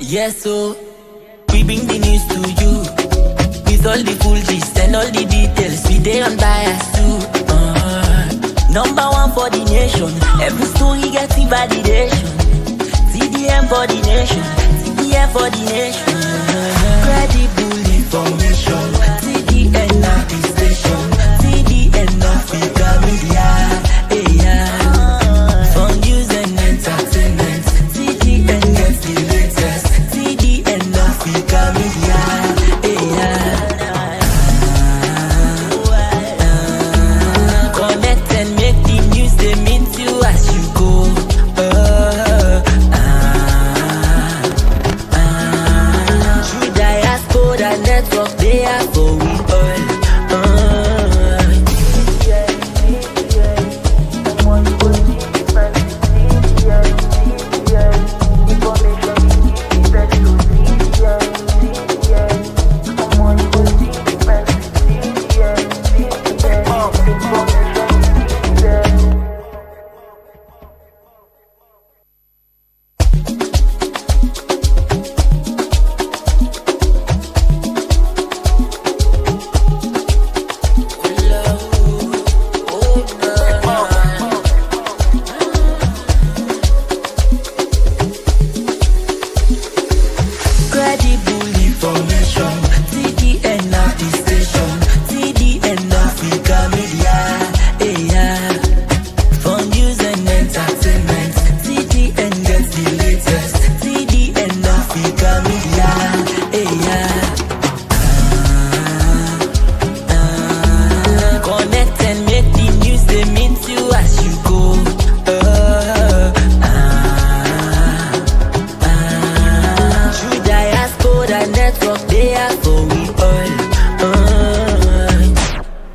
Yes, so we bring the news to you with all the full gist and all the details. We dey unbiased too. Number one for the nation. Every story gets validation. TDN for the nation. TDN for the nation. Credible information. TDN at the station. TDN Africa Media. For news and entertainment. TDN gets the latest. TDN Africa Media. Connect and make the news they mean to as you go. Through Diaspora Network, they are for we all.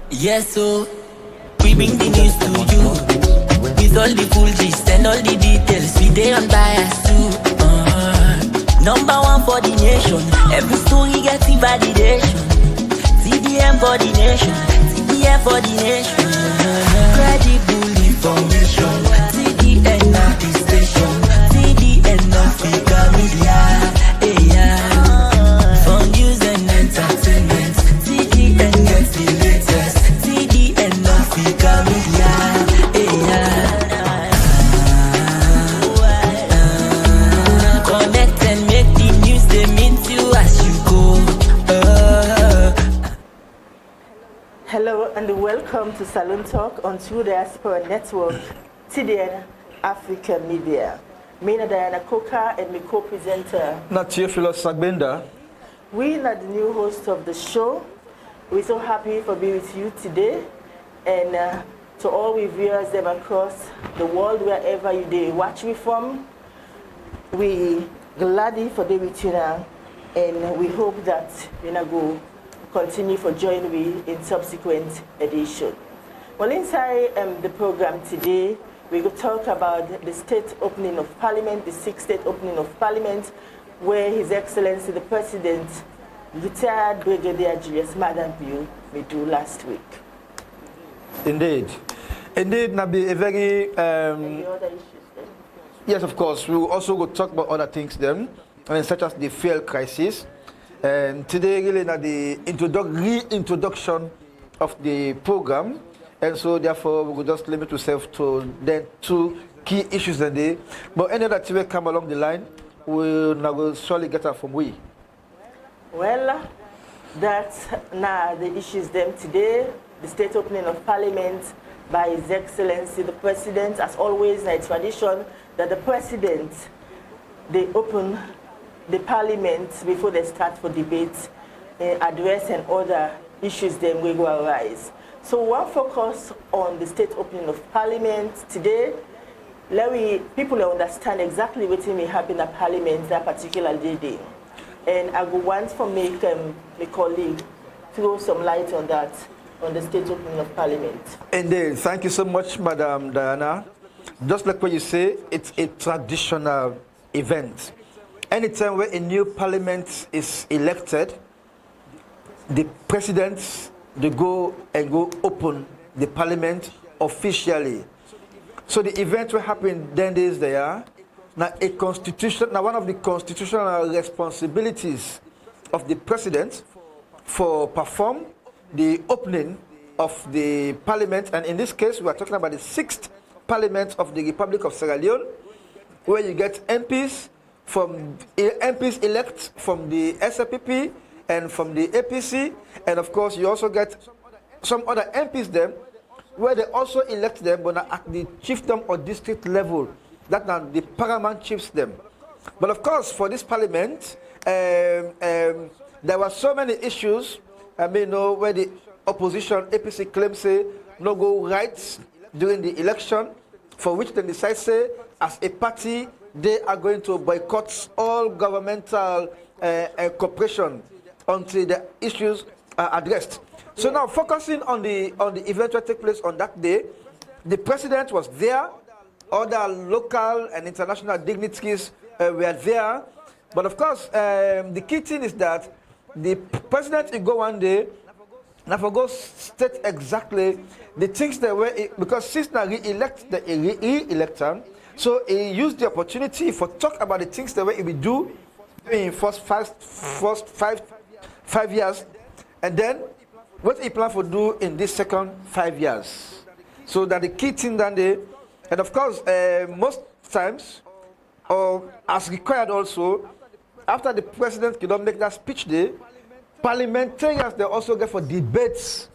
Yes, so we bring the news to you with all the full gist and all the details. We dey unbiased too. Number one for the nation. Every story gets validation. TDN for the nation. TDN for the nation. Credible information. TDN at the station. TDN Africa Media. For news and entertainment. TDN gets the latest. TDN Africa Media. Connect and make the news they mean to as you go. Hello and welcome to Salon Talk on Diaspora Network, TDN Africa Media. Me na Diana Coca and my co-presenter Theophilius Sahr Gbenda. We are the new host of the show. We're so happy for being with you today, and to all we viewers them across the world, wherever you they watch me from, we glad for being with you now, and we hope that you know go continue for joining me in subsequent edition. Well, inside the program today, we will talk about the state opening of Parliament, the sixth state opening of Parliament, where His Excellency the President, retired Brigadier Julius Madanpio, may do last week. Indeed. Indeed, Nabi, a very... Any other issues then? Yes, of course. We will also go talk about other things then, such as the fuel crisis. And today, really, the reintroduction of the program. And so, therefore, we will just limit ourselves to the two key issues today. But any other thing will come along the line, we'll now surely get her from we. Well, that's now the issues them today. The state opening of Parliament by His Excellency the President. As always, it's tradition that the President, they open the Parliament before they start for debate, address and other issues then will go arise. So we'll focus on the state opening of Parliament today. People understand exactly what may happen at Parliament that particular day. And I would want to make my colleague throw some light on that, on the state opening of Parliament. Indeed. Thank you so much, Madam Diana. Just like what you say, it's a traditional event. Anytime where a new parliament is elected, the president, they go open the parliament officially. So the event will happen 10 days there, Now, one of the constitutional responsibilities of the president for perform the opening of the parliament, and in this case, we are talking about the 6th parliament of the Republic of Sierra Leone, where you get MPs elect from the SAPP and from the APC, and of course, you also get some other MPs them, where they also elect them, but at the chiefdom or district level. That now the paramount chiefs them. But of course, for this parliament, there were so many issues. I mean, where the opposition APC claims say no go rights during the election, for which they decide say as a party they are going to boycott all governmental cooperation until the issues are addressed. So now, focusing on the event that took place on that day, the president was there. Other local and international dignitaries were there. But of course, the key thing is that the president will go one day, and I forgot state exactly the things that were, because since now re-elected, so he used the opportunity for talk about the things that he will do in first five years, and then what he plan for do in this second 5 years. So that the key thing that they, and of course, most times, or as required also, after the president cannot make that speech day, parliamentarians they also get for debates,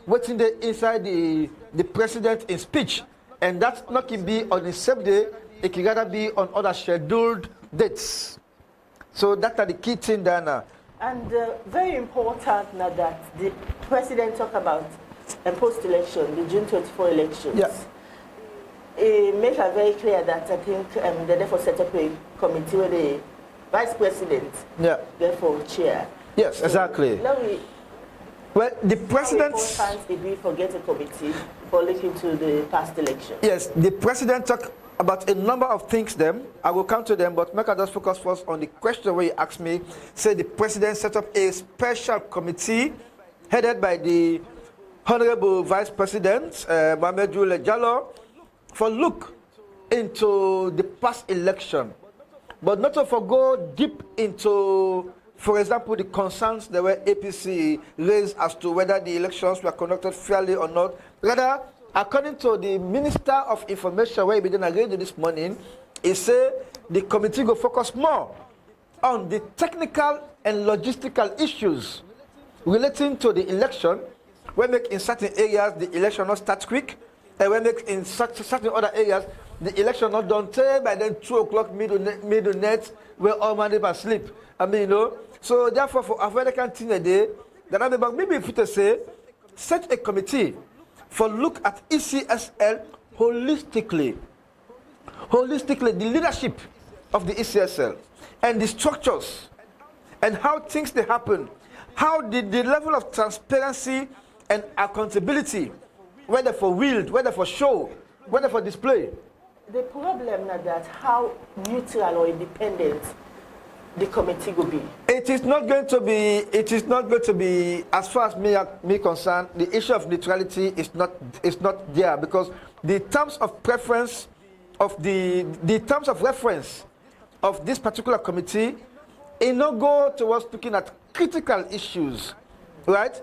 waiting there inside the president in speech, and that's not can be on the same day. It can rather be on other scheduled dates. So that's the key thing there now. And very important now that the president talked about a post-election, the June 24 elections. Yeah. It makes it very clear that I think they therefore set up a committee where the vice president therefore chair. Yes, so exactly. Well, the president... How important did we forget a committee for looking to the past election? Yes, the president talked about a number of things them. I will come to them, but make I just focus first on the question where you asked me. Say the president set up a special committee headed by the Honorable Vice President, Mohamed Jallo, for look into the past election, but not to go deep into, for example, the concerns that were APC raised as to whether the elections were conducted fairly or not. Rather, according to the Minister of Information, where he began again this morning, he said the committee will focus more on the technical and logistical issues relating to the election, where make in certain areas the election not start quick, and when make in certain other areas the election not done till by then 2 o'clock midnight, where all man are asleep. I mean, so therefore for African thing a day, that I mean, maybe if you say set a committee for look at ECSL holistically, the leadership of the ECSL and the structures and how things they happen, how the level of transparency and accountability, whether for wield, whether for show, whether for display. The problem is that how neutral or independent the committee will be. It is not going to be, as far as me concerned, the issue of neutrality is not there, because the terms of preference of the terms of reference of this particular committee, it not go towards looking at critical issues, right?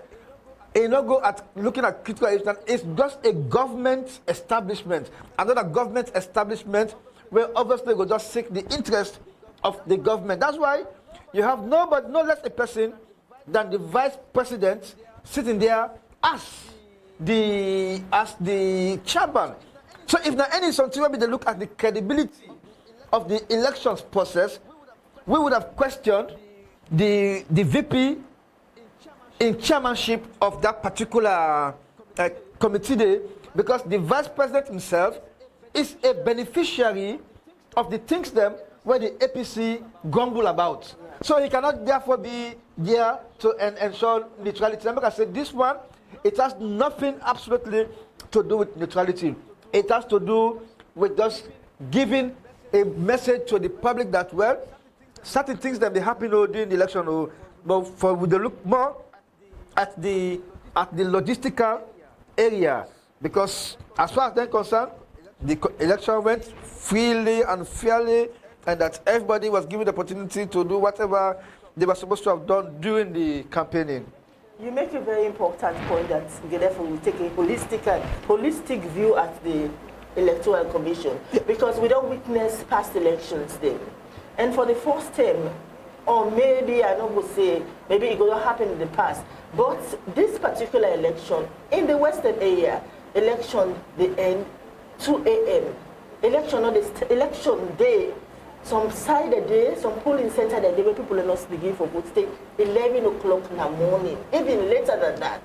It not go at looking at critical issues. It's just a government establishment, another government establishment where obviously we just seek the interest of the government. That's why you have no less a person than the vice president sitting there as the chairman. So if there any something where they look at the credibility of the elections process, we would have questioned the VP in chairmanship of that particular committee day, because the vice president himself is a beneficiary of the things them where the APC grumble about. So he cannot therefore be there to ensure neutrality. Like I said, this one, it has nothing absolutely to do with neutrality. It has to do with just giving a message to the public that, well, certain things that may happen during the election, but for we look more at the logistical area, because as far as they're concerned, the election went freely and fairly, and that everybody was given the opportunity to do whatever they were supposed to have done during the campaigning. You make a very important point that therefore we take a holistic view at the Electoral Commission, because we don't witness past elections then. And for the first term, or maybe I don't go say, maybe it will happen in the past, but this particular election in the Western area, election they end 2 a.m. Election day, some side a day, some polling center that day where people are not begin for vote take 11 o'clock in the morning, even later than that.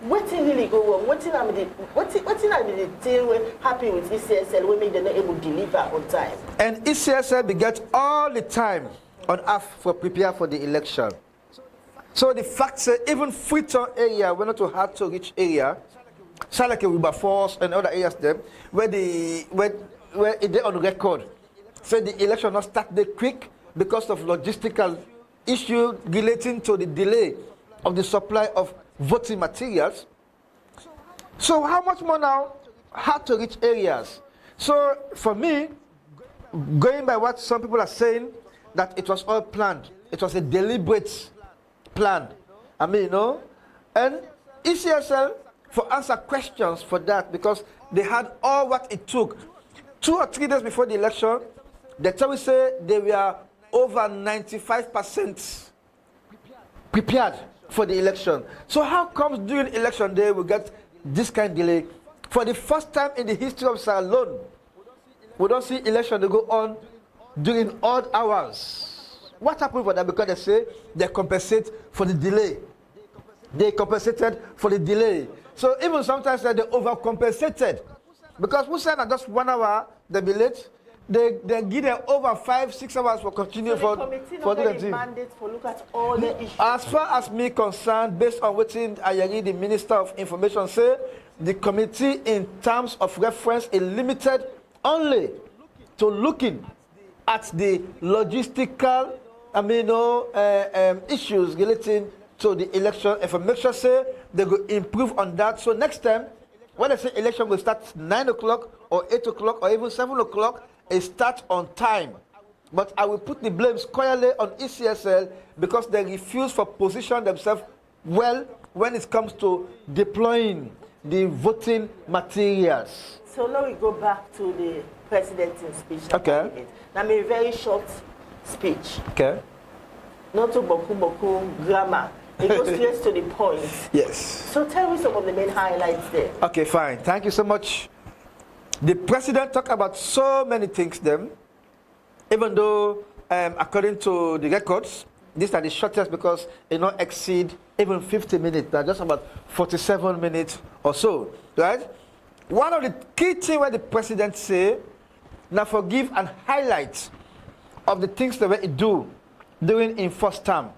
What really go wrong? What I mean, we're happy with ECSL, we make them not able to deliver on time. And ECSL begets all the time on earth for prepare for the election. So the fact that even Freetown area, we're not too hard to reach area, sound like a Wilberforce and other areas there, where they're on record. So the election not start there quick because of logistical issue relating to the delay of the supply of voting materials. So how much more now hard to reach areas? So for me, going by what some people are saying, that it was all planned. It was a deliberate plan. I mean, you know, and ECSL for answer questions for that, because they had all what it took. 2 or 3 days before the election, they tell me say they were over 95% prepared for the election. So how comes during election day we get this kind of delay? For the first time in the history of SALONE, we don't see election to go on during odd hours. What happened for that? Because they say they compensate for the delay. They compensated for the delay. So even sometimes they overcompensated. Because who said that just 1 hour they be late? They give them over 5-6 hours for continuing so for the mandate for look at all the issues. As far as me concerned, based on what Ayari, the Minister of Information, say, the committee in terms of reference is limited only to looking at the logistical issues relating to the election. If a make sure say they will improve on that. So next time, when I say election will start 9 o'clock or 8 o'clock or even 7 o'clock, it starts on time. But I will put the blame squarely on ECSL because they refuse to position themselves well when it comes to deploying the voting materials. So now we go back to the president's speech. Okay. Now, a very short speech. Okay. Not to boku grammar. It goes straight to the point. Yes. So tell me some of the main highlights there. Okay, fine. Thank you so much. The president talked about so many things then, even though according to the records, these are the shortest because it not exceed even 50 minutes. They're just about 47 minutes or so, right? One of the key things where the president say, now forgive and highlight of the things that he do during in first term.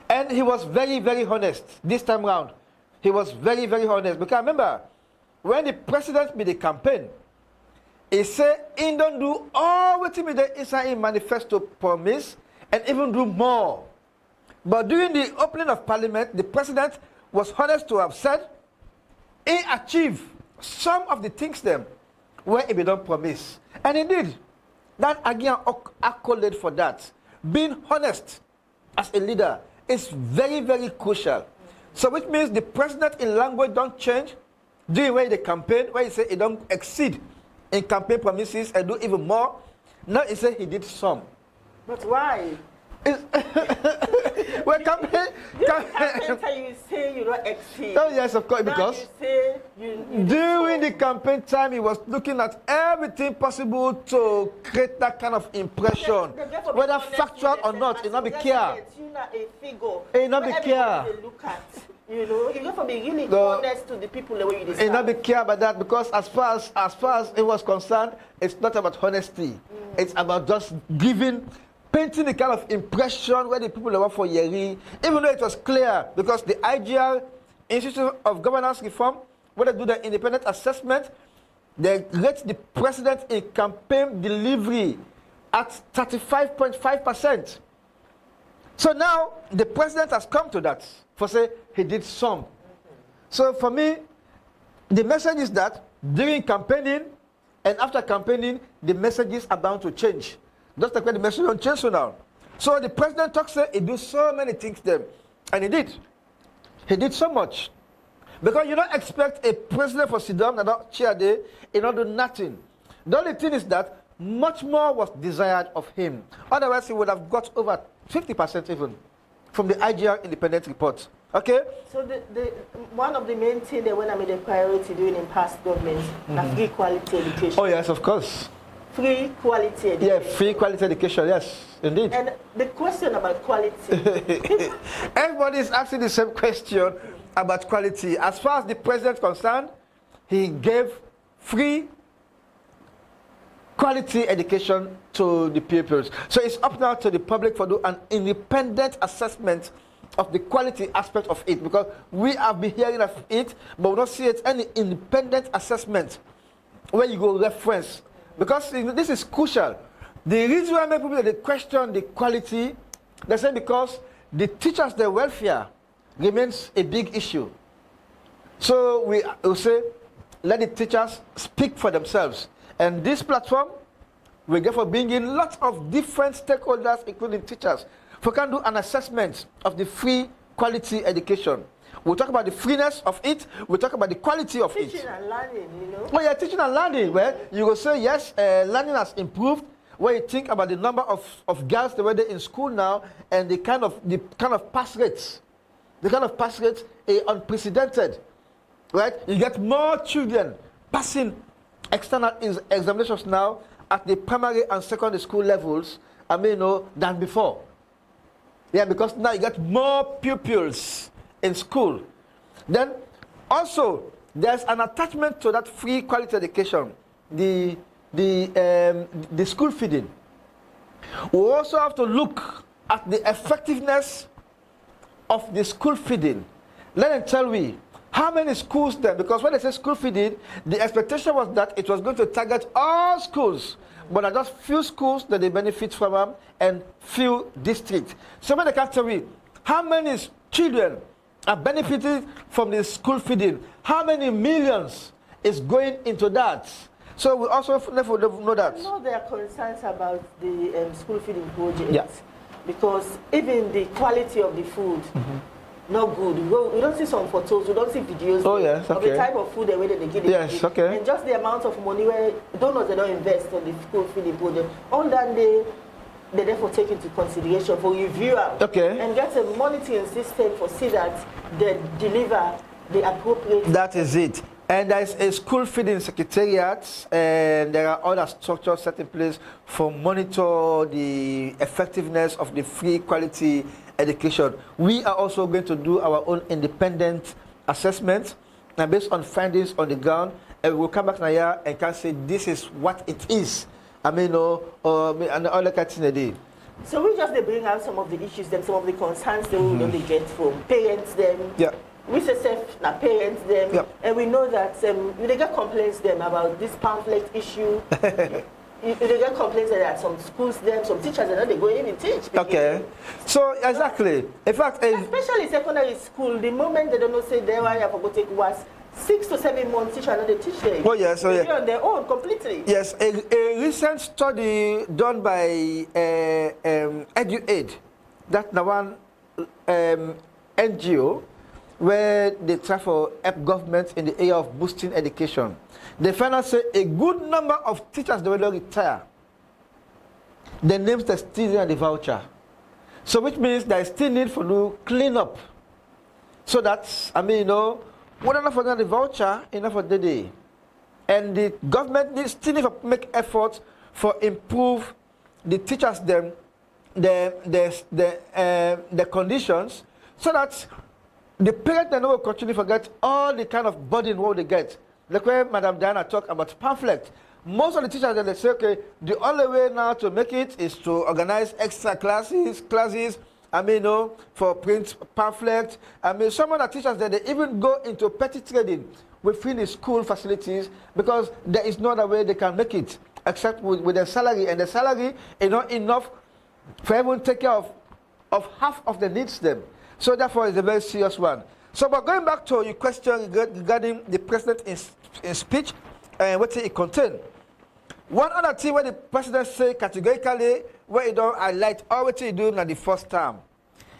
And he was very, very honest this time round. He was very, very honest. Because remember, when the president made the campaign, he said he don't do all what he made inside in manifesto promise and even do more. But during the opening of parliament, the president was honest to have said he achieved some of the things them where he don't promise. And indeed, that again accolade for that. Being honest as a leader is very, very crucial. So which means the president in language don't change during when the campaign, where he say he don't exceed in campaign promises and do even more. Now he say he did some. But why? Well, campaign you say you don't exceed. Oh yes, of course, now because you say you during the campaign time, he was looking at everything possible to create that kind of impression, whether factual or not. It not be care. It not be care. You know, you have to be really honest to the people the way you decide. It not be care about that because as far as it was concerned, it's not about honesty. It's about just painting the kind of impression where the people that work for Yeri, even though it was clear, because the IGR, Institute of Governance Reform, when they do the independent assessment, they rate the president in campaign delivery at 35.5%. So now the president has come to that for say he did some. So for me, the message is that during campaigning and after campaigning, the messages are bound to change. Just like when the message on change now. So the president talks, he do so many things them. And he did. He did so much. Because you don't expect a president for sit down and not chair there, he not do nothing. The only thing is that much more was desired of him. Otherwise, he would have got over 50% even from the IGR independent report. Okay? So one of the main things that when I made a priority doing in past governments, free quality education. Oh yes, of course. Free quality education. Yeah, free quality education, yes, indeed. And the question about quality. Everybody is asking the same question about quality. As far as the president is concerned, he gave free quality education to the pupils. So it's up now to the public for do an independent assessment of the quality aspect of it, because we have been hearing of it, but we don't see it any independent assessment where you go reference. Because this is crucial. The reason why many people they question the quality, they say because the teachers' their welfare remains a big issue. So we will say, let the teachers speak for themselves. And this platform will therefore bring in lots of different stakeholders, including teachers, who can do an assessment of the free quality education. We'll talk about the freeness of it. We'll talk about the quality of it. Teaching and learning, you know. Oh yeah, teaching and learning. Well, you will say, yes, learning has improved. When you think about the number of girls that were there in school now and the kind of pass rates. The kind of pass rates are unprecedented. Right? You get more children passing external examinations now at the primary and secondary school levels, than before. Yeah, because now you get more pupils in school. Then also there's an attachment to that free quality education, the school feeding. We also have to look at the effectiveness of the school feeding. Let them tell me how many schools then, because when they say school feeding, the expectation was that it was going to target all schools, but there are just few schools that they benefit from them and few districts. So when they can tell me how many children are benefiting from the school feeding, how many millions is going into that? So we also know that. I know there are concerns about the school feeding project. Yeah. Because even the quality of the food, not good. We don't see some photos, we don't see videos of the type of food they give. Yes, okay. And just the amount of money where donors they don't invest on the school feeding project. All that they therefore take into consideration for review and get a monitoring system for see that they deliver the appropriate. That is it. And there is a school feeding secretariat, and there are other structures set in place for monitor the effectiveness of the free quality education. We are also going to do our own independent assessment, and based on findings on the ground, and we'll come back here and can say this is what it is. And other category. So we just bring out some of the issues, some of the concerns they get from parents, Yeah. We say now parents them, and we know that they get complaints them about this pamphlet issue. They get complaints that there are some schools them, some teachers that they go in and teach. Okay. So exactly. In fact, especially secondary school, the moment they don't know say they have to take was 6 to 7 months teacher and they teach them. Oh yes, they on their own completely. Yes, a recent study done by EduAid, that one NGO, where they try to help government in the area of boosting education. They found out say a good number of teachers they will retire. Their names are still in the voucher. So which means there is still need for to clean up. So that's, what enough for the voucher, enough for the day. And the government still need to make efforts for improve the teachers the conditions, so that the parents will continue to forget all the kind of burden what they get. Like when Madam Diana talked about pamphlet. Most of the teachers they say, okay, the only way now to make it is to organize extra classes, for print pamphlets. Some of the teachers that they even go into petty trading within the school facilities because there is no other way they can make it except with their salary, and the salary is not enough for everyone to take care of half of the needs them. So therefore, it's a very serious one. So, but going back to your question regarding the president in speech and what it contained, One other thing where the president say categorically, where he don't highlight all what he do in the first term.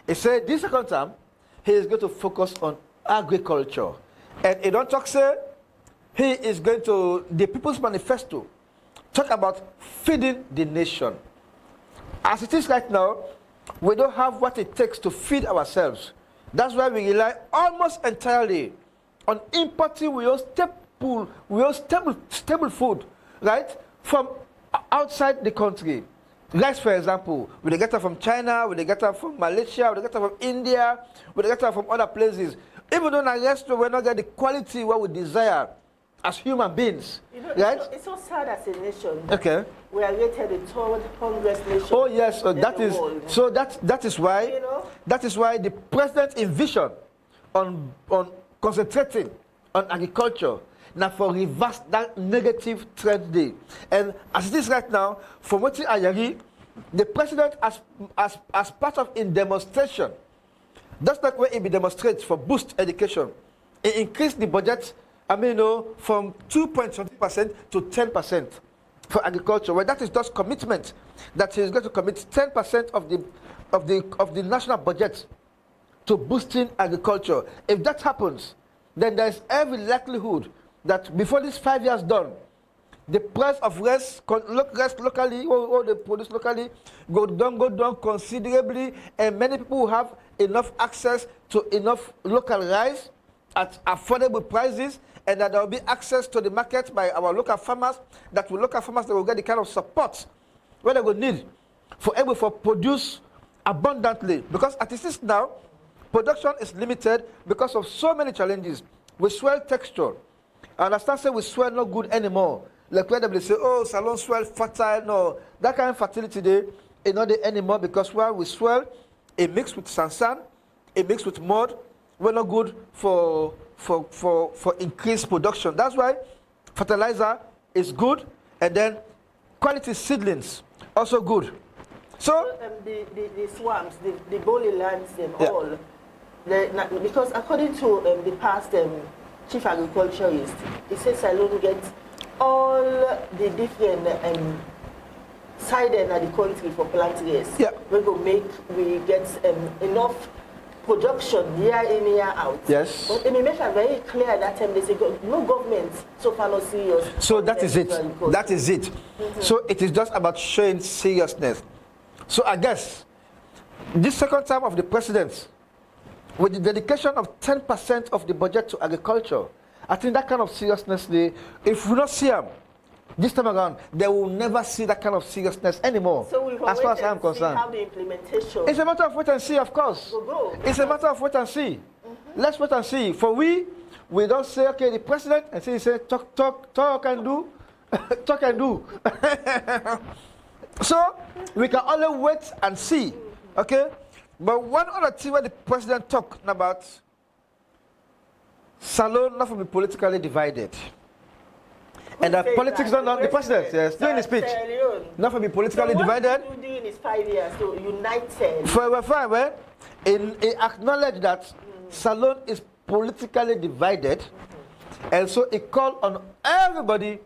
He said this second term, he is going to focus on agriculture. And he don't talk, say, he is going to, the People's Manifesto, talk about feeding the nation. As it is right now, we don't have what it takes to feed ourselves. That's why we rely almost entirely on importing stable food, right, from outside the country. Rice, for example, we get it from China, we get it from Malaysia, we get it from India, we get it from other places. Even though in the rest we not get the quality what we desire as human beings, you know, right? It's so sad as a nation. Okay. We are rated the third hungriest nation. Oh yes, so in that the is world. so that is why You know? that is why the president envisioned on concentrating on agriculture now for reverse that negative trend day. And as it is right now, from what I hear, the president as part of in demonstration, that's not where he be demonstrates for boost education. He increased the budget, from 2.20% to 10% for agriculture. Well, that is just commitment that he is going to commit 10% of the national budget to boosting agriculture. If that happens, then there is every likelihood that before this 5 years done, the price of rice locally, or they produce locally, go down considerably, and many people will have enough access to enough local rice at affordable prices, and that there will be access to the market by our local farmers, that will get the kind of support where they will need for able to produce abundantly. Because as it is now, production is limited because of so many challenges. With soil texture, I understand say with soil not good anymore. Like where they say, oh, SALONE soil fertile. No, that kind of fertility there is not there anymore, because while with soil, it mixed with sand, it mixed with mud, we're not good for increased production. That's why fertilizer is good, and then quality seedlings also good. So the swamps, the bowling lands, and all, because according to the past chief agriculturist, he says SALONE gets all the different side end of the country for plant race. Yeah. We get enough production year in, year out. Yes. But they make it very clear that time they say no government so far not serious. So that is it. That is it. So it is just about showing seriousness. So I guess this second time of the president, with the dedication of 10% of the budget to agriculture, I think that kind of seriousness, if we don't see them this time around, they will never see that kind of seriousness anymore. So we as far as I'm concerned. How the implementation. It's a matter of wait and see, of course. It's a matter of wait and see. Let's wait and see. For we don't say, okay, the president, and say talk and do, talk and do. So we can only wait and see, okay? But one other thing where the president talked about, SALONE not to be politically divided. And the politics don't, the president, yes, during the speech, not to be politically divided. What doing is 5 years, so united. Well, he acknowledged that SALONE is politically divided, and so he called on everybody,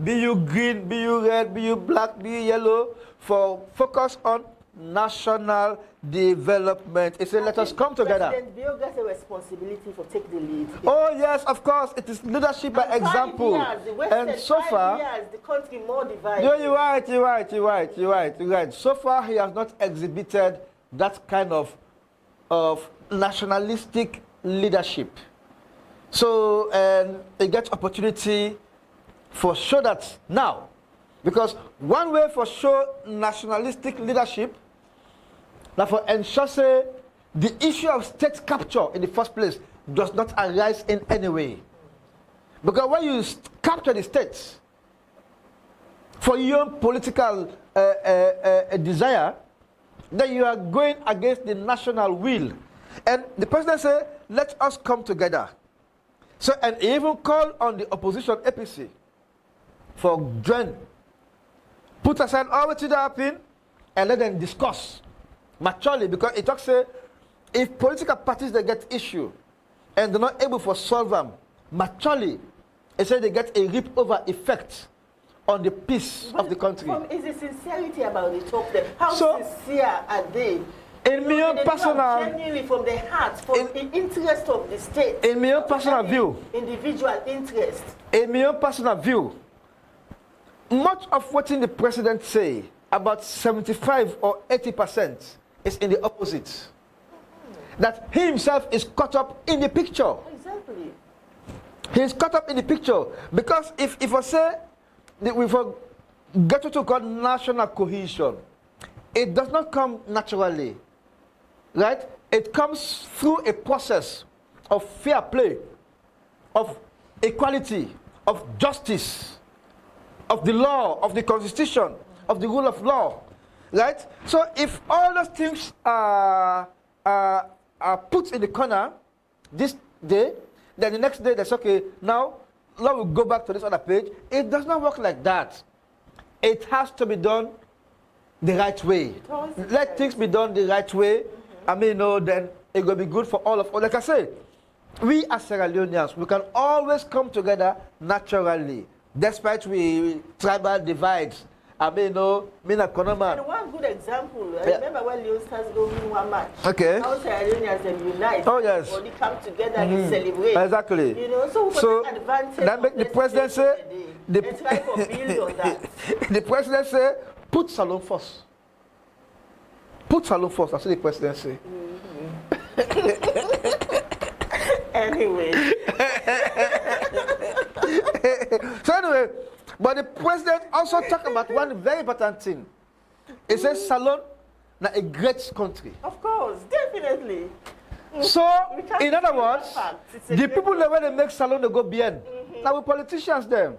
be you green, be you red, be you black, be you yellow, for focus on national development. He said, let us come together. President Bill gets a responsibility for take the lead. Oh yes, of course. It is leadership by example. And so far, the country more divided. No, you're right. So far, he has not exhibited that kind of nationalistic leadership. So, and he gets opportunity for show that now. Because one way for show nationalistic leadership, now for ensure say, the issue of state capture in the first place does not arise in any way. Because when you capture the states for your own political desire, then you are going against the national will. And the president said, let us come together. So, and he even called on the opposition APC for join. Put aside all what is happening and let them discuss maturely, because it talks say if political parties they get issue and they're not able to solve them maturely, it says they get a rip over effect on the peace of the country. Is the sincerity about the talk there? How So, sincere are they? In my own personal, genuinely from the heart, from the interest of the state. In my own personal view, individual interest. In my own personal view, much of what the president say, about 75 or 80%, is in the opposite. That he himself is caught up in the picture. Exactly. He is caught up in the picture because if I say that we get what we call national cohesion, it does not come naturally. Right? It comes through a process of fair play, of equality, of justice, of the law, of the constitution, of the rule of law. Right? So if all those things are put in the corner this day, then the next day that's okay, now we'll go back to this other page. It does not work like that. It has to be done the right way. Let things be done the right way. I mean, then it will be good for all of us. Like I say, we as Sierra Leoneans, we can always come together naturally, despite we tribal divides. I mean, Mina Konoman. And one good example, I remember when Leo Stars go win one match. Okay. How Sierra Leoneans them unite. Oh, yes. Or they come together and celebrate. Exactly. So take advantage that make the president say, and try for build on that. The president say, put SALONE first. Put SALONE first, that's what the president say. Anyway. So anyway, but the president also talked about one very important thing. He says SALONE is a great country. Of course, definitely. So, in other words, the people that when they make SALONE, they go beyond. Now we politicians them.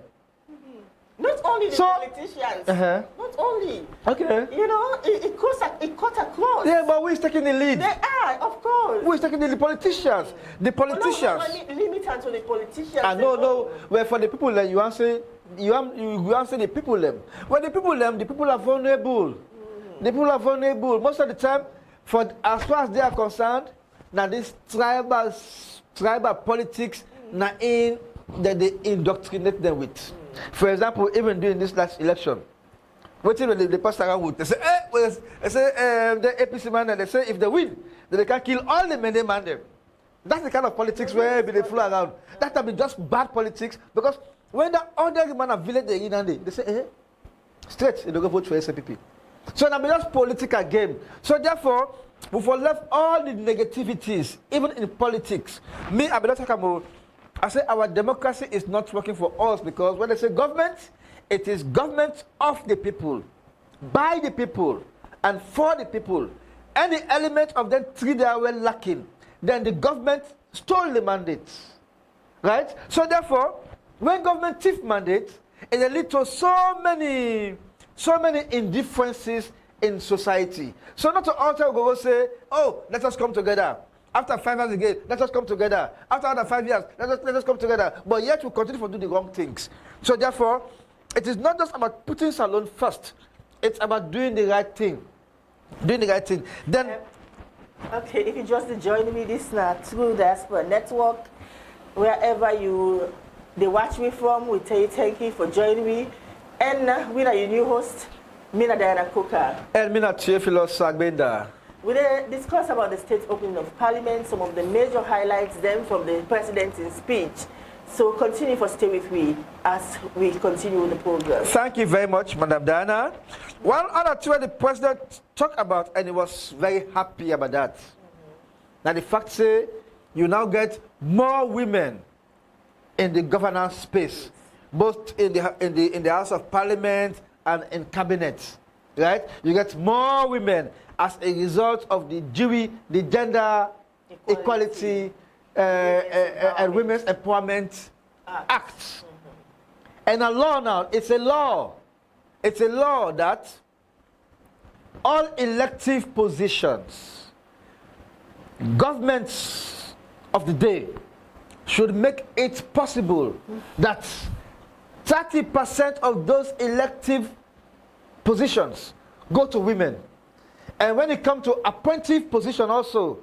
Not only the politicians, not only. Okay. It cut across. Yeah, but who is taking the lead? They are, of course. Who is taking the lead? Politicians. The politicians. No, limit to the politicians. No. Well, for the people that you answer the people them. When the people are vulnerable. The people are vulnerable. Most of the time, as far as they are concerned, now this tribal politics, now that they indoctrinate them with. For example, even during this last election, waiting when they pass around with, they say, the APC man, they say if they win, then they can kill all the men they man them. That's the kind of politics where they fly around. That can be just bad politics because when the ordinary man of village they in and they say, straight, they go vote for SAPP. So now just political game. So therefore, we for left all the negativities, even in politics. Me, I be not talking about. I say our democracy is not working for us because when they say government, it is government of the people, by the people, and for the people. Any element of them three they are well lacking, then the government stole the mandate. Right? So therefore, when government thief mandate, it leads to so many indifferences in society. So not to alter go say, oh, let us come together. After 5 years again, let us come together. After another 5 years, let us come together. But yet we continue to do the wrong things. So therefore, it is not just about putting SALONE first. It's about doing the right thing. Doing the right thing. Then, okay, if you just join me this now through Diaspora Network, wherever they watch me from, we tell you thank you for joining me. And we are your new host, Mina Diana Coker. And Mina Theophilius Sahr Gbenda. We discuss about the state opening of Parliament, some of the major highlights then from the president's speech. So continue to stay with me as we continue the program. Thank you very much, Madam Diana. One other thing the president talked about, and he was very happy about that. Now the fact say you now get more women in the governance space, both in the House of Parliament and in cabinet. Right? You get more women as a result of the Gender Equality and Women's Empowerment Act. And a law now, it's a law. It's a law that all elective positions, governments of the day should make it possible that 30% of those elective positions go to women. And when it comes to appointive position also,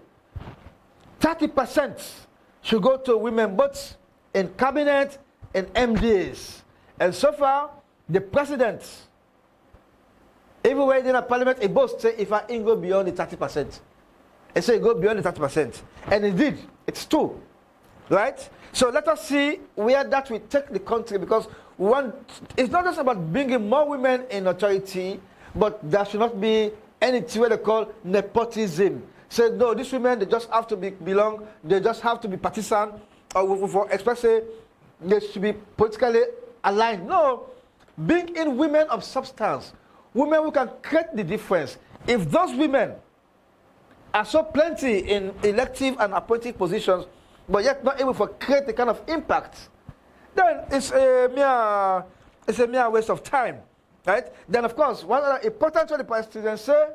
30% should go to women, both in cabinet and MDs. And so far, the president, everywhere in the parliament, it both say if I ain't go beyond the 30%. It say go beyond the 30%. And indeed, it's true. Right? So let us see where that will take the country, because it's not just about bringing more women in authority, but there should not be anything what they call nepotism. Say, no, these women, they just have to belong, they just have to be partisan, or for especially they should be politically aligned. No, bring in women of substance, women who can create the difference. If those women are so plenty in elective and appointive positions, but yet not able to create the kind of impact, then it's a mere waste of time, right? Then, of course, one other important thing the president say,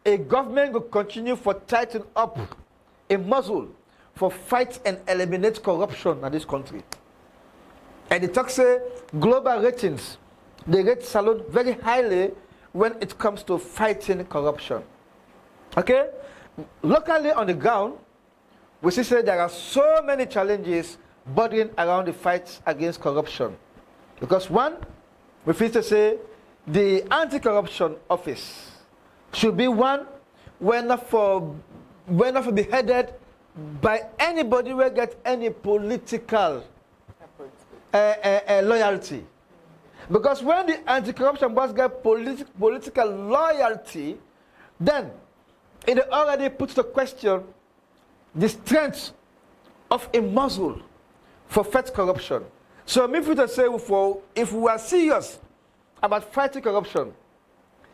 a government will continue for tighten up a muscle for fight and eliminate corruption in this country. And the talk say global ratings, they rate SALONE very highly when it comes to fighting corruption. Okay? Locally on the ground, we see say there are so many challenges bordering around the fight against corruption. Because one, we feel to say the anti-corruption office should be one when not for be headed by anybody who get any political loyalty. Because when the anti-corruption boss get political loyalty, then it already puts the question the strength of a muscle for fight corruption. So me to say if we are serious about fighting corruption,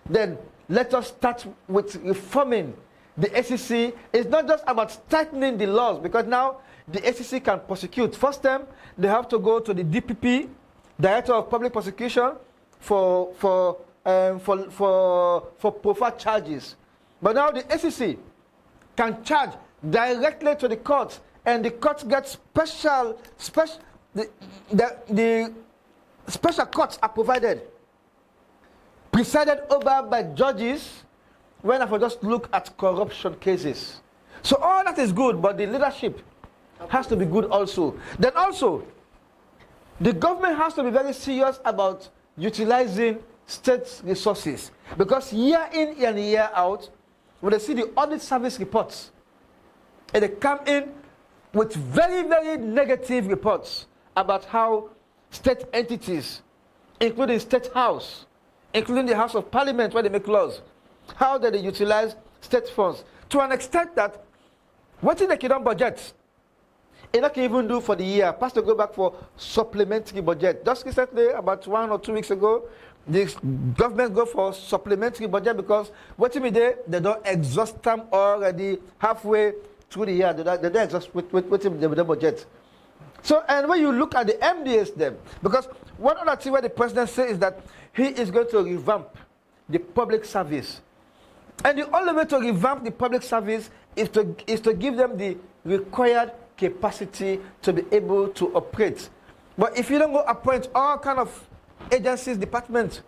then let us start with reforming the SEC. It's not just about tightening the laws, because now the SEC can prosecute. First time, they have to go to the DPP, Director of Public Prosecution, for profile charges. But now the SEC can charge directly to the court, and the court gets special courts are provided, presided over by judges when I just look at corruption cases. So all that is good, but the leadership has to be good also. Then also, the government has to be very serious about utilizing state resources, because year in and year out, when they see the audit service reports, and they come in with very, very negative reports about how state entities, including State House, including the House of Parliament where they make laws, how they utilize state funds, to an extent that what they can budget, they not can even do for the year. Pastor go back for supplementary budget. Just recently, about 1 or 2 weeks ago, the government go for supplementary budget because what they don't exhaust them already halfway through the year. They don't exhaust with the budget. So, and when you look at the MDS them, because one other thing where the president says is that he is going to revamp the public service. And the only way to revamp the public service is to give them the required capacity to be able to operate. But if you don't go appoint all kind of agencies, departments,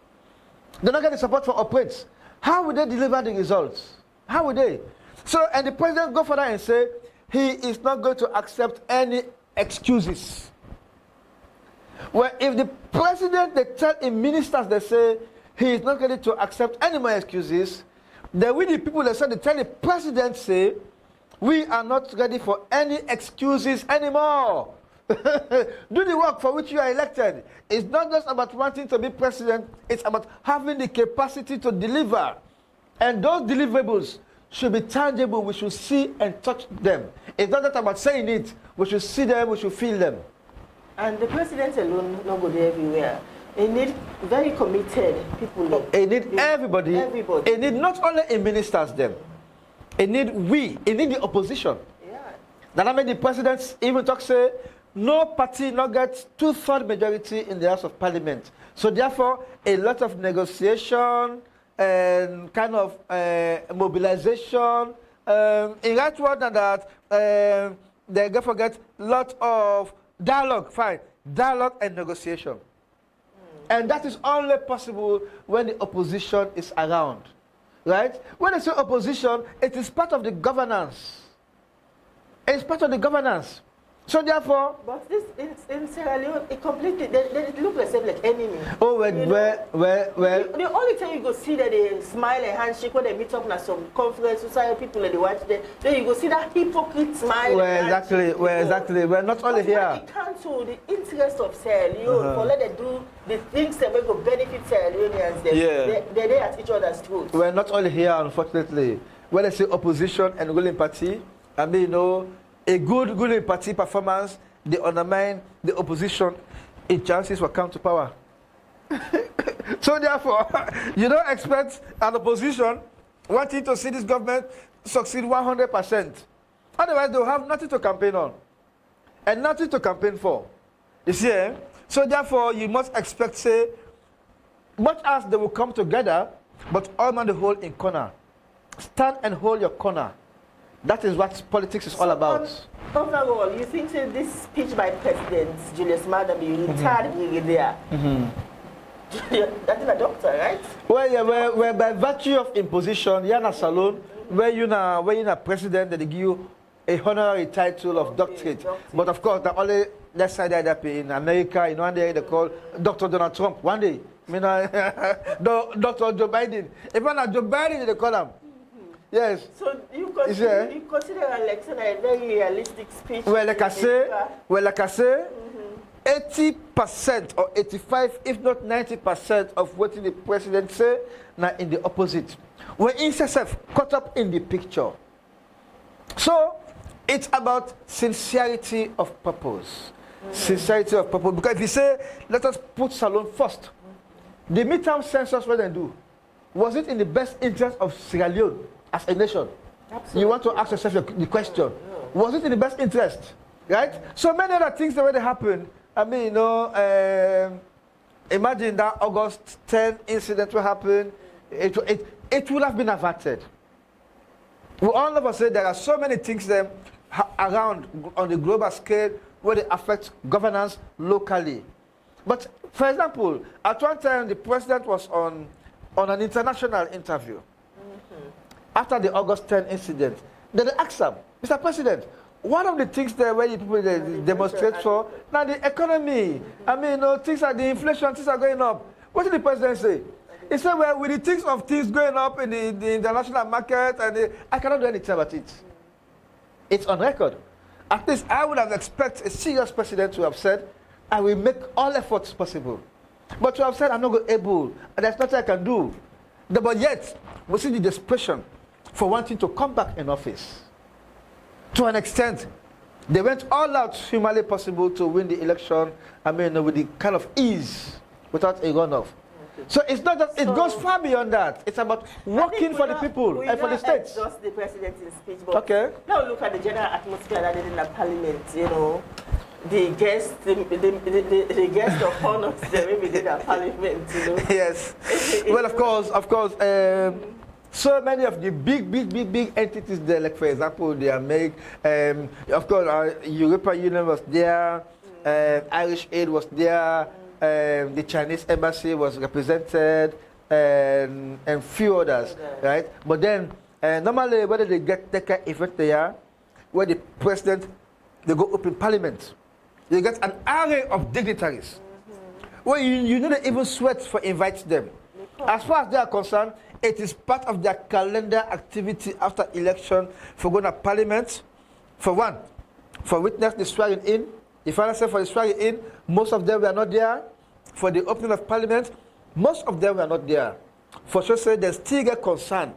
they're not getting support for operates. How would they deliver the results? How would they? So, and the president go for that and say he is not going to accept any excuses. Well, if the president, they tell in ministers, they say he is not ready to accept any more excuses, then we the people that said, they tell the president, say, we are not ready for any excuses anymore. Do the work for which you are elected. It's not just about wanting to be president, it's about having the capacity to deliver. And those deliverables should be tangible. We should see and touch them. It's not just about saying it. We should see them, we should feel them. And the president alone not go there everywhere. He need very committed people. He need everybody. He need not only a ministers them. He need the opposition. Yeah. That made the president even talk say, no party not get 2/3 majority in the House of Parliament. So therefore, a lot of negotiation and kind of mobilization. In that word that they go forget lot of dialogue, fine, dialogue and negotiation. And that is only possible when the opposition is around, right? When I say opposition, it is part of the governance. It's part of the governance. So therefore, but this in Sierra Leone, it completely they look like enemy. oh well. The only time you go see that they smile and handshake when they meet up at some conference, society people that they watch there, then you go see that hypocrite smile. Well, exactly. Well, not only here. It comes to the interest of Sierra Leone for let them do the things that will benefit Sierra Leoneans. They're there at each other's throats. Well, not only here, unfortunately. When I say opposition and ruling party, I mean, you know, a good ruling party performance, they undermine the opposition, its chances will come to power. So therefore, you don't expect an opposition wanting to see this government succeed 100%. Otherwise, they'll have nothing to campaign on and nothing to campaign for. You see, eh? So therefore, you must expect, say, much as they will come together, but all man the whole in corner. Stand and hold your corner. That is what politics is all about. Overall, you think this speech by President Julius Malema will retard there? That's a doctor, right? Well, yeah, well, by virtue of imposition, you're in a salon where you're a president, they give you a honorary title of doctorate. But of course, the only left side that in America, in one day they call Dr. Donald Trump. One day, I mean, Dr. Joe Biden. Even Joe Biden, they call him. Yes. So you consider an election a very realistic speech? Well, like I say, 80% or 85, if not 90% of what the president say, now in the opposite. We're himself caught up in the picture. So it's about sincerity of purpose. Sincerity of purpose. Because if you say, let us put Salone first, the midterm census, what they do, was it in the best interest of Sierra Leone as a nation? Absolutely. You want to ask yourself the question, was it in the best interest? Right? So many other things that already happened. I mean, you know, imagine that August 10 incident will happen. It would have been averted. We all of us say there are so many things there around on the global scale where they affect governance locally. But for example, at one time the president was on an international interview. After the August 10 incident, then they asked him, Mr. President, one of the things there where people demonstrate for, now the economy, I mean, you know, things like the inflation, things are going up. What did the president say? He said, well, with the things of things going up in the international market, and I cannot do anything about it. It's on record. At least I would have expected a serious president to have said, I will make all efforts possible. But to have said, I'm not able, and there's nothing I can do. But yet, we see the desperation for wanting to come back in office. To an extent, they went all out humanly possible to win the election, I mean, with the kind of ease, without a runoff. So it's not that, it goes far beyond that. It's about working for the people and for the states. Just the president's speech, but now look at the general atmosphere that is in the parliament, you know. The guest of honor maybe did at parliament, you know. Yes. Well, of course, so many of the big entities there, like for example, the American, of course, European Union was there, Irish Aid was there, the Chinese embassy was represented, and few others, right? But then, normally, whether they take an event there, where the president, they go up in parliament, you get an array of dignitaries. Well, you don't even sweat for inviting them. As far as they are concerned, it is part of their calendar activity after election for going to parliament, for one, for witness the swearing in. If I say for the swearing in, most of them were not there. For the opening of parliament, most of them were not there. For sure, say they still get concerned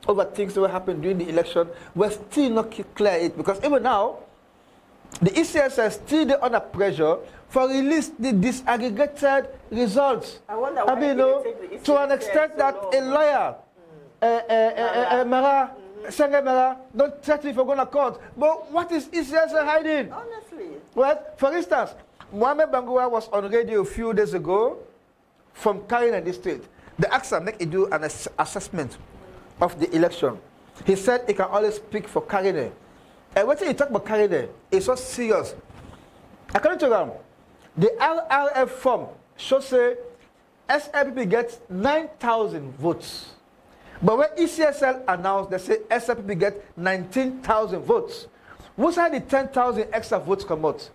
over things that will happen during the election. We're still not clear it, because even now, the ECS is still under pressure for release the disaggregated results. I wonder why mean, to an extent that a lawyer, Mara, don't threaten for going to court. But what is ECS hiding? Honestly. Well, for instance, Mohamed Bangura was on radio a few days ago from Karina district. The AXA make it do an assessment of the election. He said he can always speak for Karina. And when he talk about Karina, it's so serious. According to them, the RRF form shows say SLPP gets 9,000 votes. But when ECSL announced, they say SLPP gets 19,000 votes. What's how the 10,000 extra votes come out?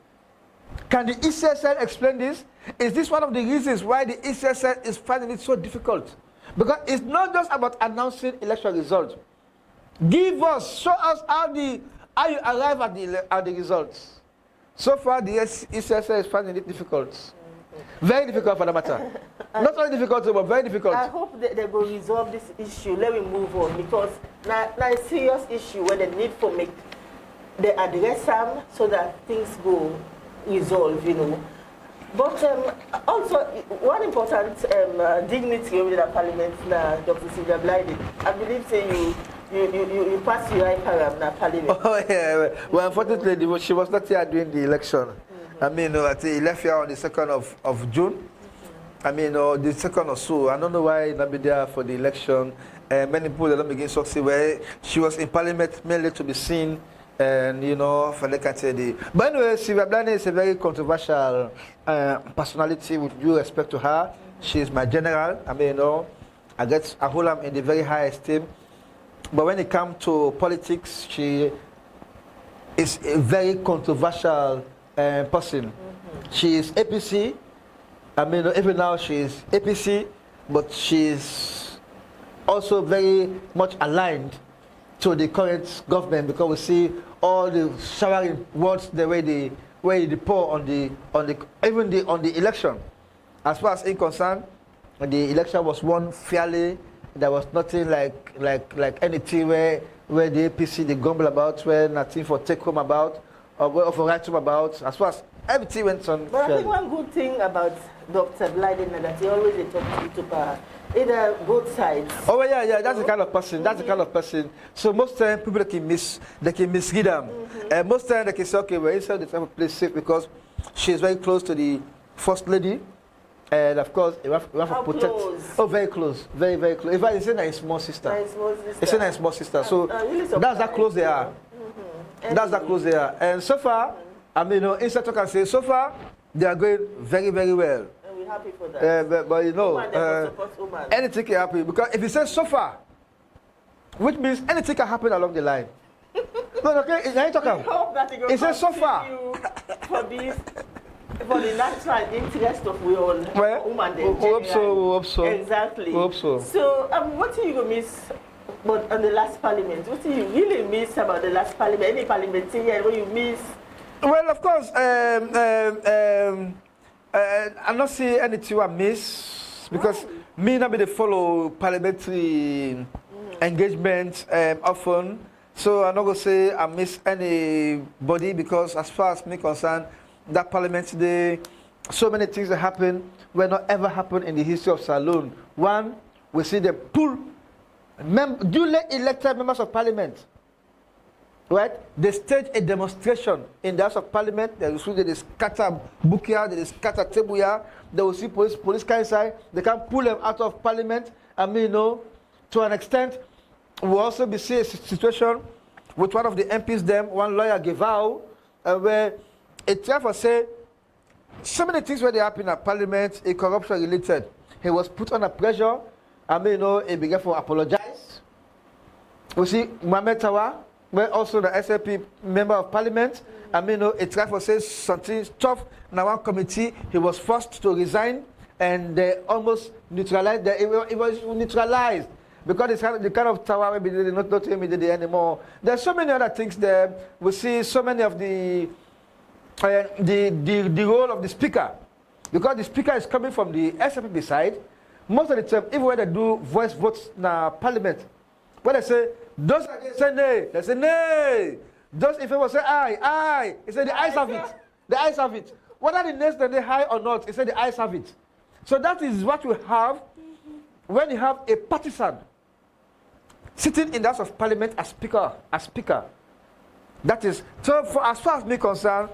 Can the ECSL explain this? Is this one of the reasons why the ECSL is finding it so difficult? Because it's not just about announcing election results. Give us, show us how you arrive at the results. So far, the ECSL is finding it difficult. Very difficult for the matter. Not only difficult, but very difficult. I hope that they will resolve this issue. Let me move on, because now a serious issue where they need to make the address them so that things go resolve, you know. But also, one important dignity of the parliament now, Dr. Sylvia Blyden, I believe say you passed your param na parliament. Oh yeah, well unfortunately she was not here during the election. I mean, I think he left here on the 2nd of June. I mean, the 2nd or so. I don't know why not be there for the election. Many people don't begin to see where she was in parliament mainly to be seen. And you know, for like I said, but anyway, Sylvia Blyden is a very controversial personality with due respect to her. She is my general. I mean, you know, I hold her in the very high esteem. But when it comes to politics, she is a very controversial person. She is APC. I mean, even now she is APC, but she is also very much aligned to the current government, because we see all the showering words the way they pour on the election. As far as I'm concerned, the election was won fairly. There was nothing like anything where the APC they grumble about, where nothing for take home about, or for write home about. As far as everything went on. But fairly. I think one good thing about Dr. Blyden is that he always talks to either both sides. Oh yeah, that's the kind of person. That's the kind of person. So most time people they can mislead them. And most time they can say, okay, well, inside the type of place safe because she is very close to the first lady. And of course, we have to protect. Close? Oh, very close, very close. In fact, it's a small sister. It's a small sister. So really that's how close they are. That's how close they are. And so far, I mean, inside I can say, so far they are going very well. We're happy for that. But you know, anything can happen, because if you say so far, which means anything can happen along the line. No, okay, now you talk about. It says so far. For the natural interest of we all, women, we hope so. Exactly. We hope so. So, what do you miss on the last parliament? What do you really miss about the last parliament? Any parliamentarian what you miss? Well, of course, I'm not seeing anything I miss, because me not be the follow parliamentary engagement often. So I'm not gonna say I miss anybody, because as far as me concerned, that parliament today, so many things that happen will not ever happen in the history of SALONE. One, we see them pull duly elected members of parliament. Right? They stage a demonstration in the House of Parliament. They scatter book here, they scatter table here. They will see police car inside. They can pull them out of Parliament. I mean, you know, to an extent, we'll also be seeing a situation with one of the MPs, one lawyer gave out, where it therefore say so many things where they happen at Parliament, a corruption related. He was put under pressure. I mean, you know, he began to apologize. We see Mohamed Tawa, where also the SLP member of Parliament. I mean, you know, it tried to say something tough. Now one committee, he was forced to resign, and they almost neutralized. It was neutralized because it's the kind of Tawa maybe they not immediately anymore. There's so many other things there. We see so many of the role of the speaker, because the speaker is coming from the SLP side. Most of the time, even when they do voice votes in Parliament, when they say those against say nay, they say nay. Those if it was say aye, they say the ayes have it. The ayes have it. Whether the next day high or not, they say the ayes have it. So that is what we have when you have a partisan sitting in the House of Parliament as speaker. That is so. For as far as me concerned,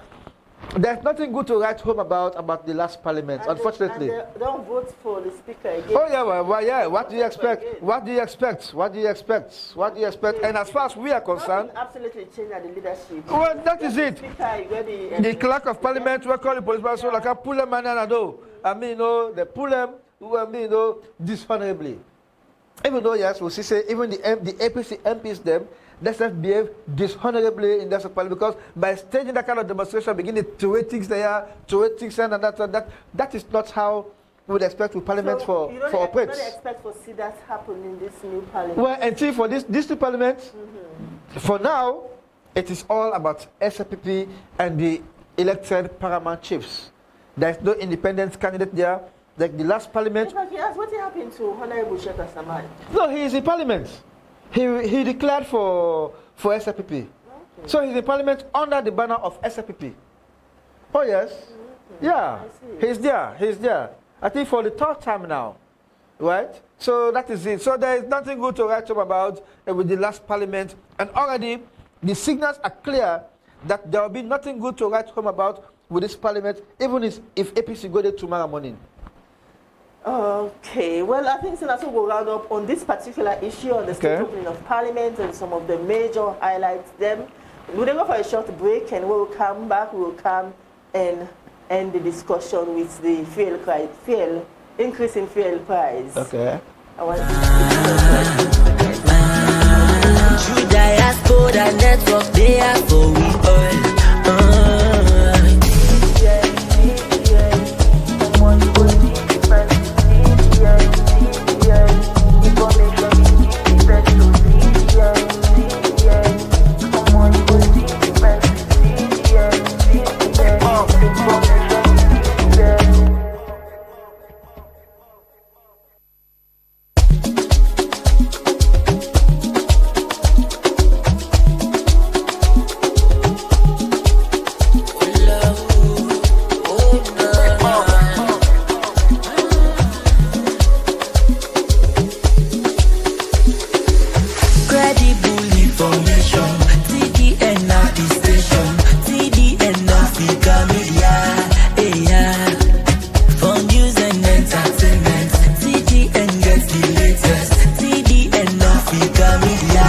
there's nothing good to write home about the last parliament, and unfortunately. They don't vote for the speaker again. Oh yeah, well yeah. What do you expect? What do you expect? What do you expect? What do you expect? And as far as we are concerned, absolutely change the leadership. Well, that is it. The clerk of parliament will call the police person like I pull them and do. I mean, you know, they pull them. I mean, you know, dishonorably. Even though yes, we see say even the APC MPs let's not behave dishonorably in that parliament, because by staging that kind of demonstration, beginning to throw things there, and that is not how we would expect with parliament for operates. You don't expect to see that happen in this new parliament? Well, until for this new parliament, for now, it is all about SAPP and the elected paramount chiefs. There is no independent candidate there. Like the last parliament. What happened to Honorable Sheikh Samad? No, he is in parliament. He declared for SAPP. Okay. So he's in parliament under the banner of SAPP. Oh yes. Yeah. He's there. I think for the third time now. Right? So that is it. So there is nothing good to write home about with the last parliament. And already the signals are clear that there will be nothing good to write home about with this parliament, even if APC go there tomorrow morning. Okay, well, I think Senator will round up on this particular issue on the state opening of parliament and some of the major highlights. Then we'll go for a short break, and when we will come back, we will come and end the discussion with the increase in fuel price. Okay. Through Diaspora Network, they are for we all. TDN Africa Media, for news and entertainment. TDN gets the latest. TDN Africa Media,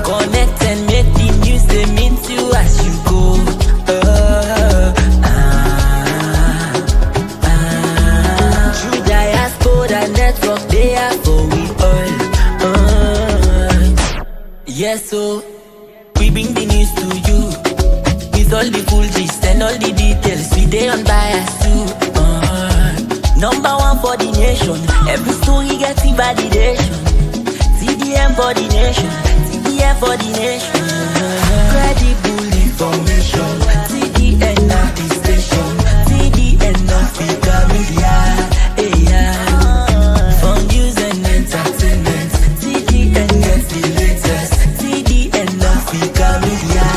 connect and make the news they meet you as you go. Through Diaspora Network, they are for we all. Yes, so we bring the news to you with all the full gist and all the details. We dey unbiased too. Number one for the nation. Every story gets validation. TDN for the nation. TDN for the nation. Credible information. TDN at the station. TDN Africa Media. For news and entertainment. TDN gets the latest. TDN Africa Media.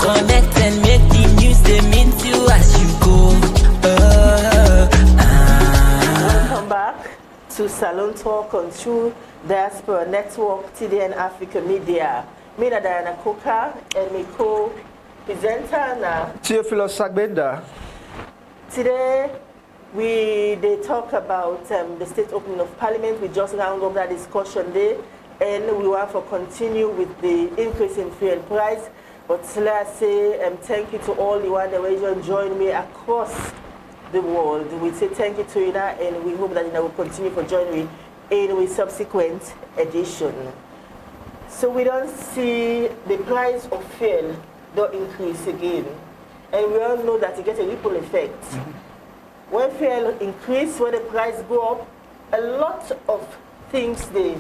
Connect and make the news they mean you as you go. Welcome back to Salon Talk on True Diaspora Network, TDN Africa Media. Me na Diana Coca and my co-presenter na Theophilius Sahr Gbenda. Today they talk about the state opening of parliament. We just round up that discussion there, and we want to continue with the increase in fuel price. But let's say thank you to all the one that will join me across the world. We say thank you to you now, and we hope that you will continue for joining me in with subsequent edition. So we don't see the price of fuel don't increase again, and we all know that it gets a ripple effect. When fuel increase, when the price go up, a lot of things, the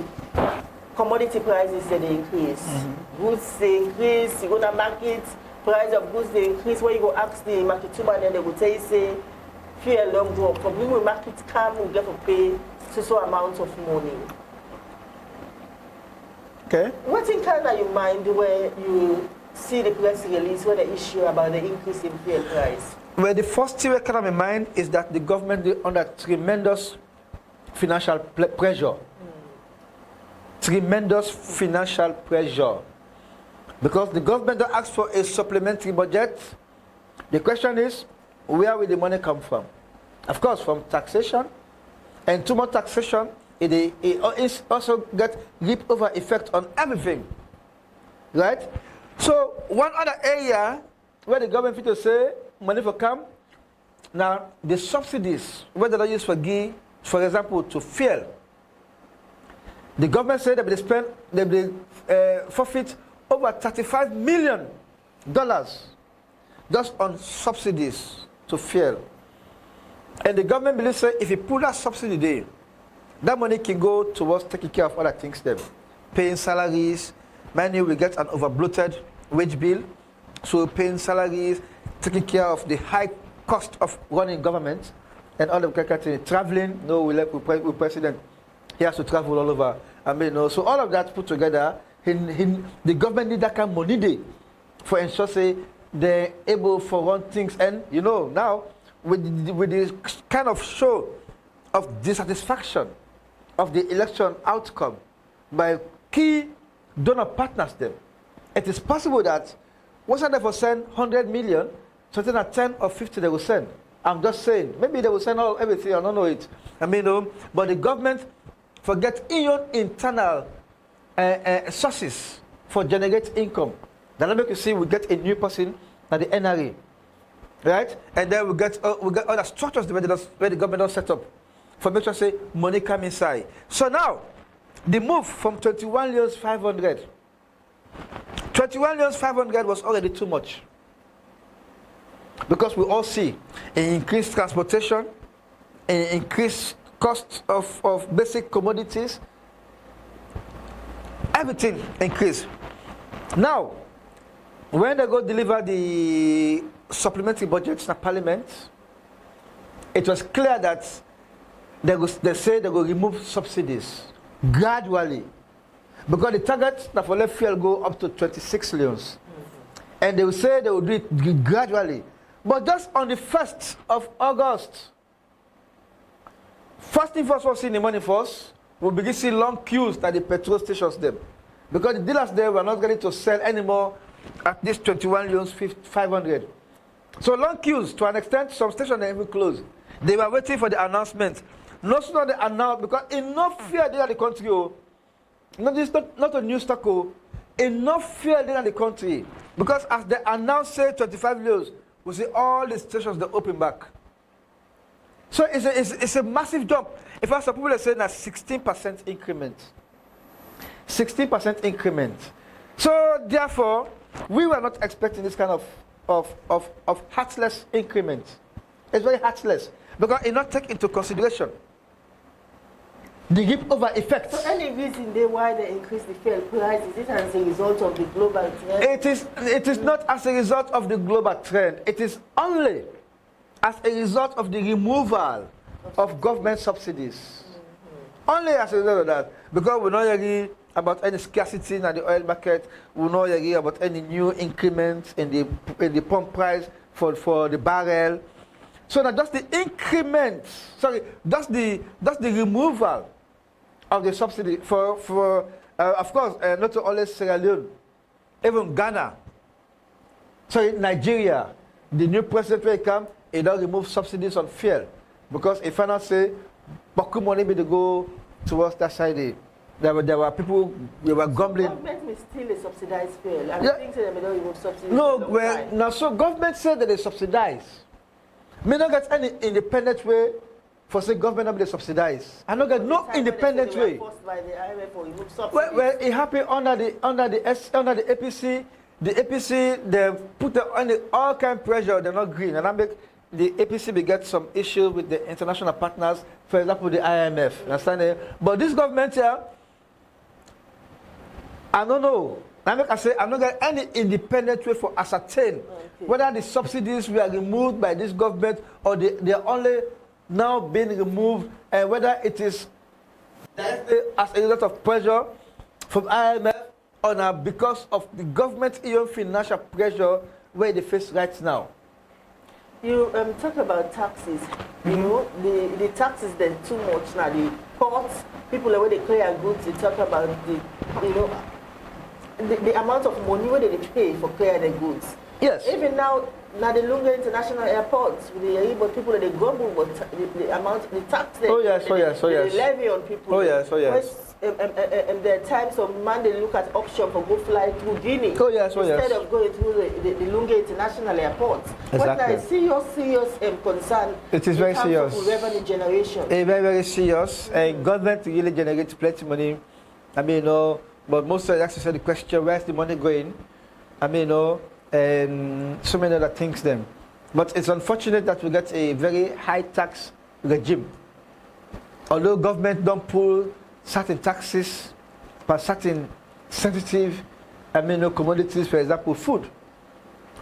commodity prices they increase. Goods they increase. You go to market, price of goods they increase. When you go ask the market woman, then they will tell you say fuel don't go up. From when the market come, we get to pay so amount of money. Okay. What in Canada you mind where you see the press release where the issue about the increase in fuel price? Well, the first thing that comes to my mind is that the government is under tremendous financial pressure. Tremendous financial pressure. Because the government asks for a supplementary budget. The question is, where will the money come from? Of course, from taxation. And too much taxation, it also gets rip-over effect on everything. Right? So, one other area where the government will say, money for come Now, the subsidies, whether they use for example, to fuel, the government said they will forfeit over $35 million just on subsidies to fuel. And the government believes that if you put that subsidy there, that money can go towards taking care of other things then. Paying salaries, many will get an over-bloated wage bill, so paying salaries, taking care of the high cost of running government, and all the traveling. No, we president, he has to travel all over. I mean, no, so all of that put together, the government need that kind of money there for ensure say they're able for run things. And you know, now with this kind of show of dissatisfaction of the election outcome by key donor partners them, it is possible that once they will send 100 million, something at 10 or 50 they will send. I'm just saying, maybe they will send everything, I don't know it. I mean, but the government forget your internal sources for generate income. Then make you see we get a new person at the NRA, right? And then we get other structures where the government don't set up for make sure say money come inside. So now, the move from 21,500,000, 21,500,000 was already too much. Because we all see an increased transportation, an increased cost of basic commodities, everything increased. Now, when they go deliver the supplementary budgets in Parliament, it was clear that they say they will remove subsidies gradually. Because the target that for left fuel go up to 26 leons. And they will say they will do it gradually. But just on the 1st of August, first thing first, what's in the morning first, we'll begin to see long queues at the petrol stations there. Because the dealers there were not ready to sell anymore at this 21,500,000. So long queues, to an extent, some stations are even closed. They were waiting for the announcement. Not so that they announced, because enough fear there in the country, not a new stock, enough fear there in the country. Because as they announced, say, 25 years, we see all the stations they open back. So it's a massive jump. In fact, some people are saying that 16% increment. 16% increment. So therefore, we were not expecting this kind of heartless increment. It's very heartless because it not take into consideration the rip over effect. So any reason why they increase the fuel price, is it as a result of the global trend? It is not as a result of the global trend. It is only as a result of the removal of government subsidies. Only as a result of that. Because we're not hearing about any scarcity in the oil market, we're not hearing about any new increments in the pump price for the barrel. So that that's the increment, that's the removal of the subsidy for of course, not only Sierra Leone, even Ghana. So Nigeria, the new president will come, he don't remove subsidies on fuel. Because if I not say, Baku money to go towards that side, there were people, they were grumbling. Government may still subsidize fuel. And things that they don't remove subsidies. No, well, now so government said that they subsidize. May not get any independent way for say government they subsidize. I don't get no independent way. Forced by the IMF or remove subsidies. Well, it happened under the APC. The APC they put on all kind of pressure. They're not green, and I make the APC will get some issue with the international partners, for example, the IMF. Understand? But this government here, I don't know. I say I'm not getting any independent way for ascertain whether the subsidies were removed by this government or they are only now being removed, and whether it is as a result of pressure from IMF or now because of the government's own financial pressure where they face right now. You talk about taxes. You know, the taxes then too much now. The ports, people the way they clear goods, they talk about the amount of money where they pay for clear the goods. Yes. Even now the Lunga International Airport, with the Igbo people, they grumble about the amount, the tax they, they levy on people. Oh yes, oh yes. And there are times on Monday they look at option for go fly through Guinea. Oh yes, oh yes. Instead of going through the Lunga International Airport. Exactly. What now is serious concern. It is very serious. Revenue generation. Very, very serious. And government really generates plenty of money. I mean, but most of us answer the question, where's the money going? I mean, and so many other things then. But it's unfortunate that we get a very high tax regime. Although government don't pull certain taxes for certain sensitive, commodities, for example, food.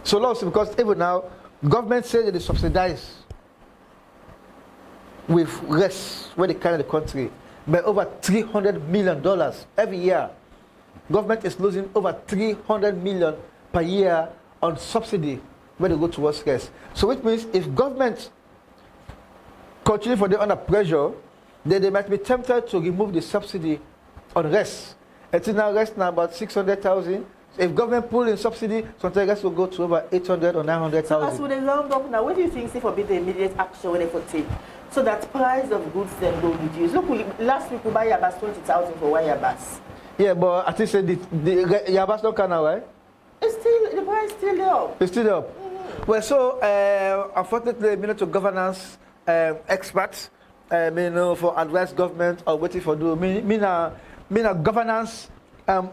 So lots, because even now, government says that they subsidize with less when they carry the country by over $300 million every year. Government is losing over $300 million per year on subsidy when they go towards rest. So which means if government continue for them under pressure, then they might be tempted to remove the subsidy on rest. Until now, rest now about 600,000. So if government pull in subsidy, sometimes rest will go to over 800 or 900,000. So as with the round up now, what do you think if be the immediate action when they for take? So that price of goods then go reduce. Look, last week we buy Yabas 20,000 for one Yabas. Yeah, but I think the Yabas don't come now, right? It's still, the price still up. It's still up. Mm-hmm. Well, so unfortunately, to governance experts, for advice government or waiting for do a governance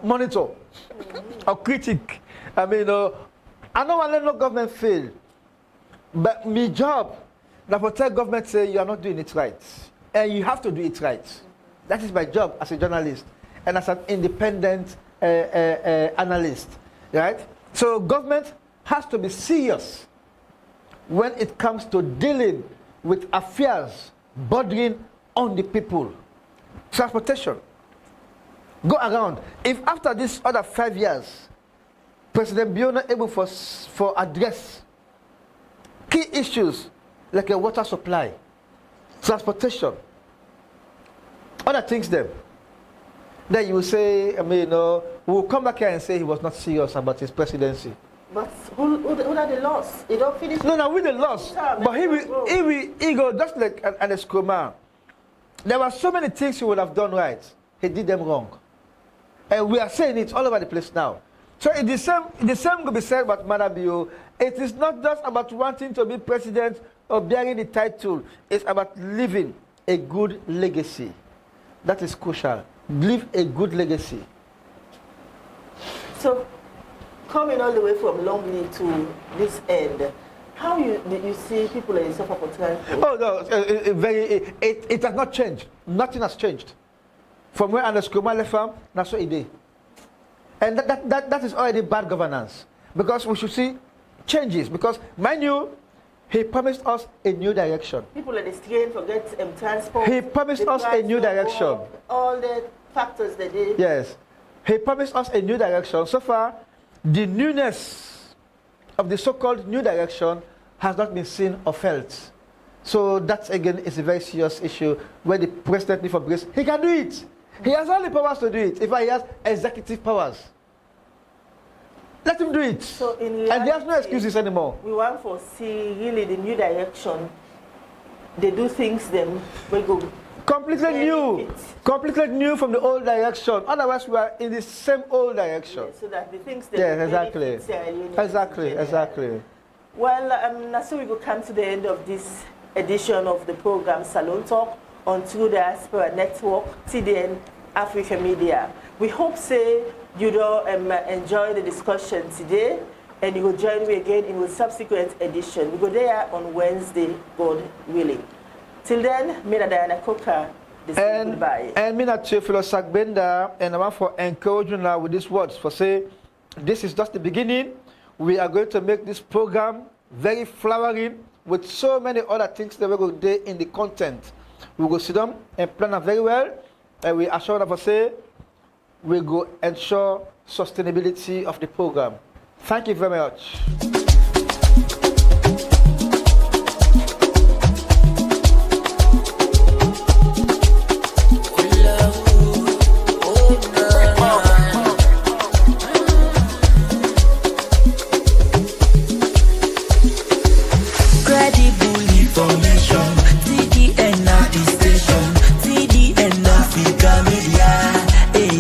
monitor or critic. I don't want to let no government fail, but my job now for tell government say you are not doing it right, and you have to do it right. That is my job as a journalist and as an independent analyst, right? So government has to be serious when it comes to dealing with affairs bordering on the people. Transportation. Go around. If after this other 5 years, President Biona able for address key issues like a water supply, transportation, other things then you will say, we'll come back here and say he was not serious about his presidency. But who are the loss? He don't finish. No, we the loss. But he go just like an Escoma. There were so many things he would have done right. He did them wrong. And we are saying it all over the place now. So the same could be said about Madabio. It is not just about wanting to be president or bearing the title. It's about leaving a good legacy. That is crucial. Leave a good legacy. So, coming all the way from Longley to this end, how you see people that suffer for transport? Oh no, it has not changed. Nothing has changed. From where Anders Kumar left from, that's what he did. And that is already bad governance. Because we should see changes. Because, mind you, he promised us a new direction. People are strained for transport. He promised us a new direction. All the factors they did. Yes. He promised us a new direction. So far, the newness of the so-called new direction has not been seen or felt. So that, again, is a very serious issue where the president needs for grace. He can do it. He has all the powers to do it. If he has executive powers, let him do it. So in reality, and there's no excuses anymore. We want to see really the new direction. They do things then we go completely new. Completely new from the old direction. Otherwise, we are in the same old direction. Yeah, so that the things that exactly. Well, so we will come to the end of this edition of the program Salon Talk on True Diaspora Network, TDN Africa Media. We hope say you don't enjoy the discussion today, and you will join me again in a subsequent edition. We go there on Wednesday, God willing. Till then, me and Diana Coker, goodbye. And me and Theophilius Sahr Gbenda, and I want to encourage you now with these words for say, this is just the beginning. We are going to make this program very flowering with so many other things that we will do in the content. We will sit down and plan it very well, and we assure that for say, we will ensure sustainability of the program. Thank you very much. credible information. TDN at the station. TDN Africa Media.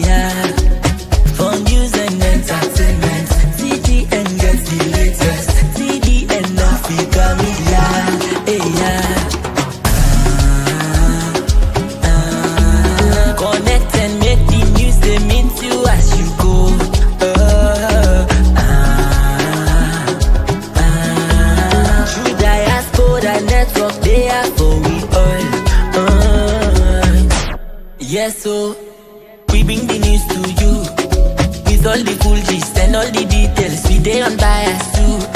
Yeah. For news and entertainment. TDN gets the latest. TDN Africa Media. Yeah. Connect and make the news they mean to as you go. Through Diaspora Network, they are for we all. Yes, so we bring the news to you with all the full gist and all the details. We dey unbiased.